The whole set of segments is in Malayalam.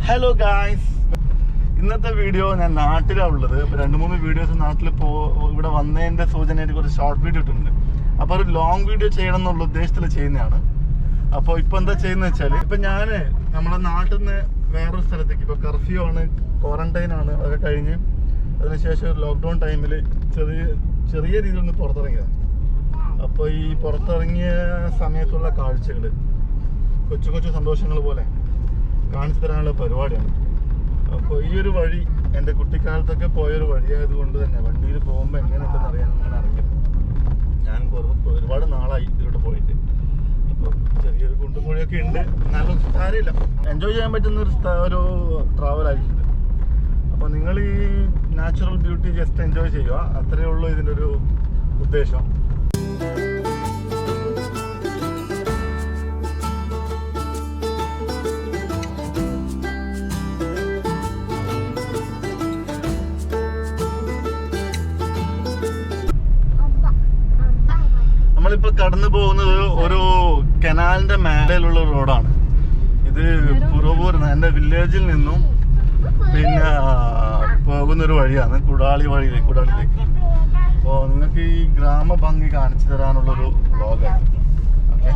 ഹലോ ഗായ്സ്, ഇന്നത്തെ വീഡിയോ ഞാൻ നാട്ടിലാണ് ഉള്ളത്. ഇപ്പോൾ 2-3 വീഡിയോസ് നാട്ടിൽ ഇവിടെ വന്നതിൻ്റെ സൂചനയായിട്ട് കുറച്ച് ഷോർട്ട് വീഡിയോ ഇട്ടിട്ടുണ്ട്. അപ്പോൾ ഒരു ലോങ് വീഡിയോ ചെയ്യണം എന്നുള്ള ഉദ്ദേശത്തിൽ ചെയ്യുന്നതാണ്. അപ്പോൾ ഇപ്പോൾ എന്താ ചെയ്യുന്നത് വെച്ചാൽ, ഇപ്പം ഞാൻ നമ്മുടെ നാട്ടിൽ നിന്ന് വേറൊരു സ്ഥലത്തേക്ക്, ഇപ്പോൾ കർഫ്യൂ ആണ്, ക്വാറന്റൈൻ ആണ്, അതൊക്കെ കഴിഞ്ഞ് അതിനുശേഷം ലോക്ക്ഡൗൺ ടൈമിൽ ചെറിയ രീതിയിൽ ഒന്ന് പുറത്തിറങ്ങിയതാണ്. അപ്പോൾ ഈ പുറത്തിറങ്ങിയ സമയത്തുള്ള കാഴ്ചകൾ, കൊച്ചു കൊച്ചു സന്തോഷങ്ങൾ പോലെ കാണിച്ചു തരാനുള്ള പരിപാടിയാണ്. അപ്പോൾ ഈ ഒരു വഴി എൻ്റെ കുട്ടിക്കാലത്തൊക്കെ പോയൊരു വഴിയായതുകൊണ്ട് തന്നെ വണ്ടിയിൽ പോകുമ്പോൾ എങ്ങനെയുണ്ടെന്ന് അറിയാൻ അങ്ങനെ അറിഞ്ഞിരുന്നു. ഞാൻ ഒരുപാട് നാളായി ഇതിലോട്ട് പോയിട്ട്. അപ്പോൾ ചെറിയൊരു കുണ്ടുപുഴയൊക്കെ ഉണ്ട്, നല്ല കാര്യമില്ല, എൻജോയ് ചെയ്യാൻ പറ്റുന്ന ഒരു ട്രാവൽ ആയിട്ടുണ്ട്. അപ്പോൾ നിങ്ങൾ ഈ നാച്ചുറൽ ബ്യൂട്ടി ജസ്റ്റ് എൻജോയ് ചെയ്യുക, അത്രയേ ഉള്ളൂ ഇതിൻ്റെ ഒരു ഉദ്ദേശം. നമ്മളിപ്പോ കടന്നു പോകുന്നത് ഒരു കനാലിന്റെ മേലെയുള്ള റോഡാണ്. ഇത് പുറവൂർ എന്റെ വില്ലേജിൽ നിന്നും പിന്നെ പോകുന്നൊരു വഴിയാണ്, കുടാളിയിലേക്ക്. അപ്പോൾ നിങ്ങൾക്ക് ഈ ഗ്രാമഭംഗി കാണിച്ചു തരാനുള്ളൊരു വ്ലോഗാണ്. ഓക്കെ,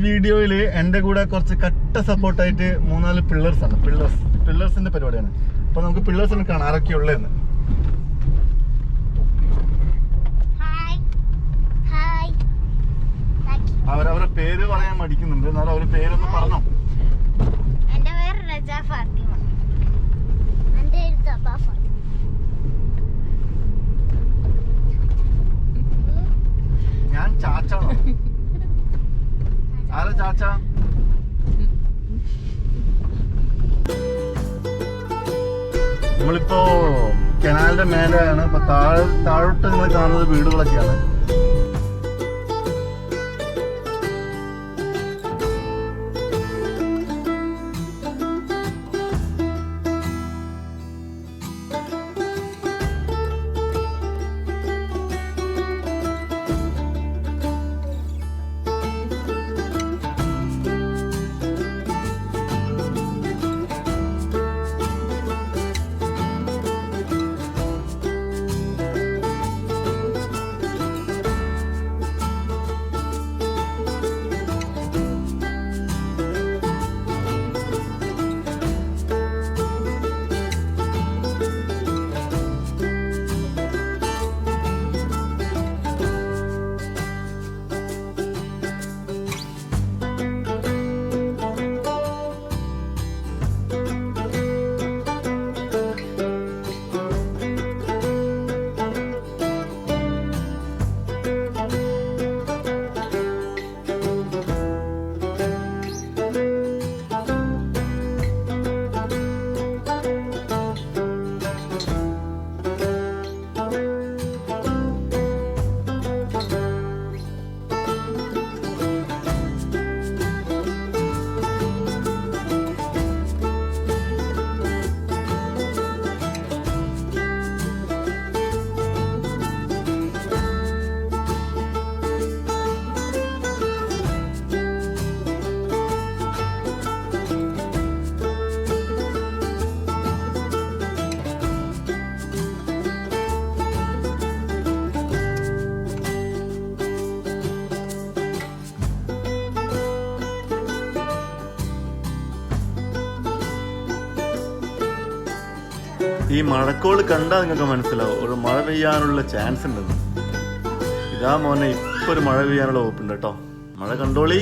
വീഡിയോയിൽ എൻ്റെ കൂടെ കുറച്ച് കട്ട സപ്പോർട്ടായിട്ട് 3-4 പിള്ളേഴ്സ് ആണ്. പിള്ളേഴ്സിന്റെ പരിപാടിയാണ്. അപ്പോൾ നമുക്ക് പിള്ളേഴ്സിനെ കാണാം ആരൊക്കെയുള്ളതെന്ന്. അവരവരെ പേര് പറയാൻ മടിക്കുന്നുണ്ട്, എന്നാലും അവരുടെ പേരൊന്ന് പറഞ്ഞോ. എൻ്റെ പേര് റജ ഫാത്തിമ. എൻ്റെ പേര് തബ ഫാത്തിമ. ഞാൻ ചാച്ചാണോ? ആരാ ചാച്ച? നമ്മളിപ്പോ കനാലിന്റെ മേലെയാണ്. അപ്പൊ താഴോട്ട് നിങ്ങൾ കാണുന്നത് വീടുകളൊക്കെയാണ്. ഈ മഴക്കോള് കണ്ടാൽ നിങ്ങൾക്ക് മനസ്സിലാവും ഒരു മഴ പെയ്യാനുള്ള ചാൻസ് ഉണ്ടെന്ന്. ഇതാ മോനെ ഇപ്പൊ ഒരു മഴ പെയ്യാനുള്ള വകുപ്പുണ്ട് കേട്ടോ. മഴ കണ്ടോളി.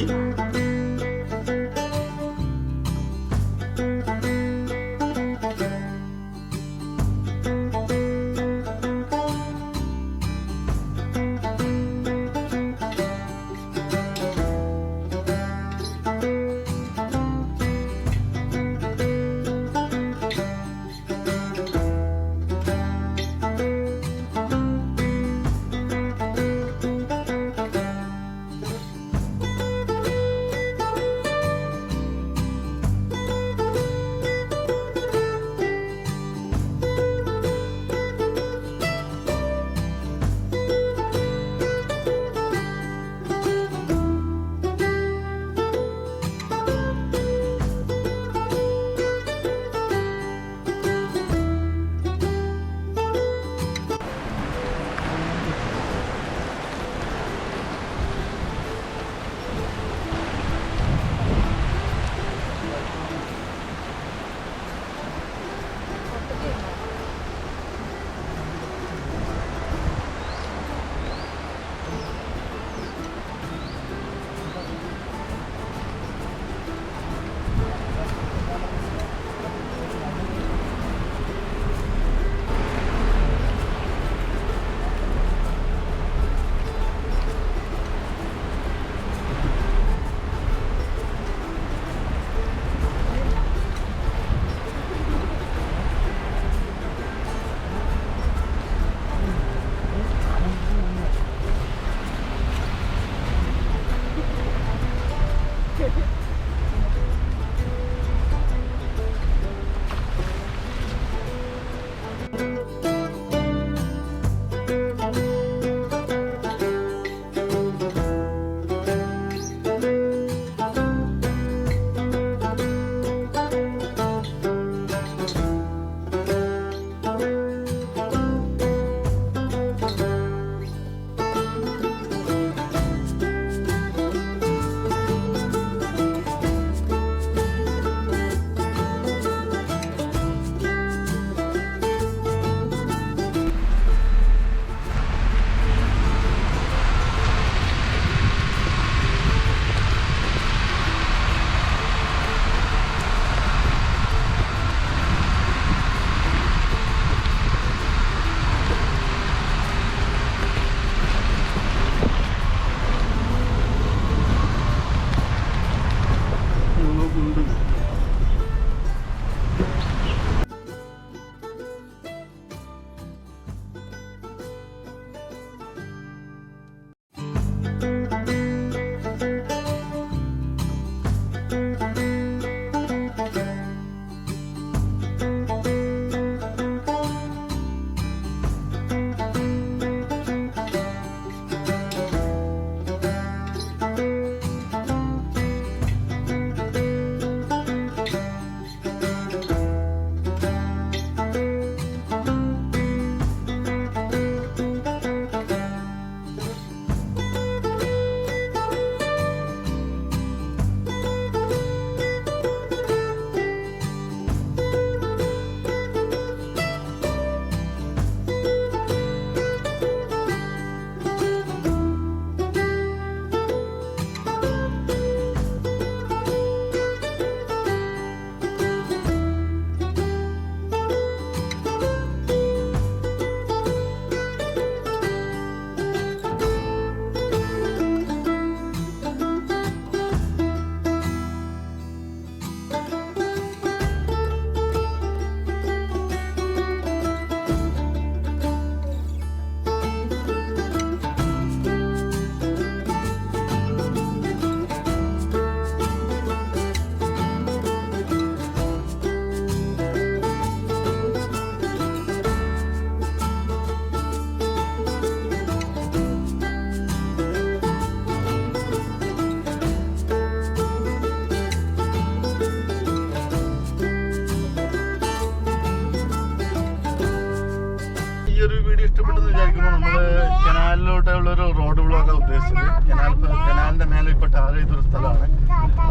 ഇഷ്ടപ്പെട്ടെന്ന് വിചാരിക്കുന്നു. നമ്മള് കനാലിലോട്ടുള്ള ഒരു റോഡ് ബ്ലോക്കാണ് ഉദ്ദേശിച്ചത്. കനാലിന്റെ മേലെ ഇപ്പൊ ടാർ ചെയ്തൊരു സ്ഥലമാണ്.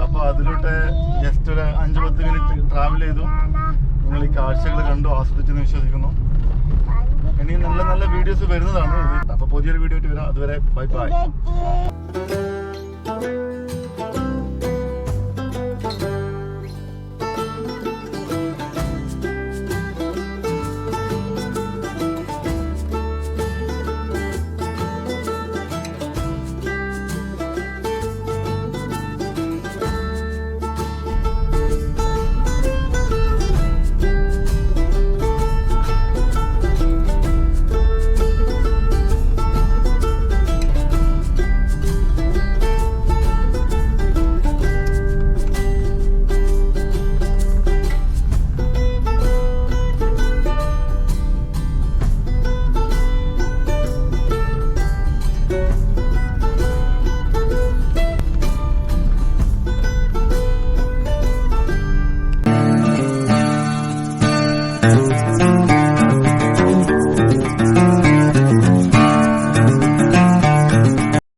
അപ്പൊ അതിലോട്ട് ജസ്റ്റ് ഒരു 5-10 മിനിറ്റ് ട്രാവൽ ചെയ്തു നിങ്ങൾ ഈ കാഴ്ചകൾ കണ്ടു ആസ്വദിച്ചെന്ന് വിശ്വസിക്കുന്നു. ഇനി നല്ല നല്ല വീഡിയോസ് വരുന്നതാണ്. അപ്പൊ പുതിയൊരു വീഡിയോ ആയിട്ട് വരാം. അതുവരെ ബൈ ബൈ.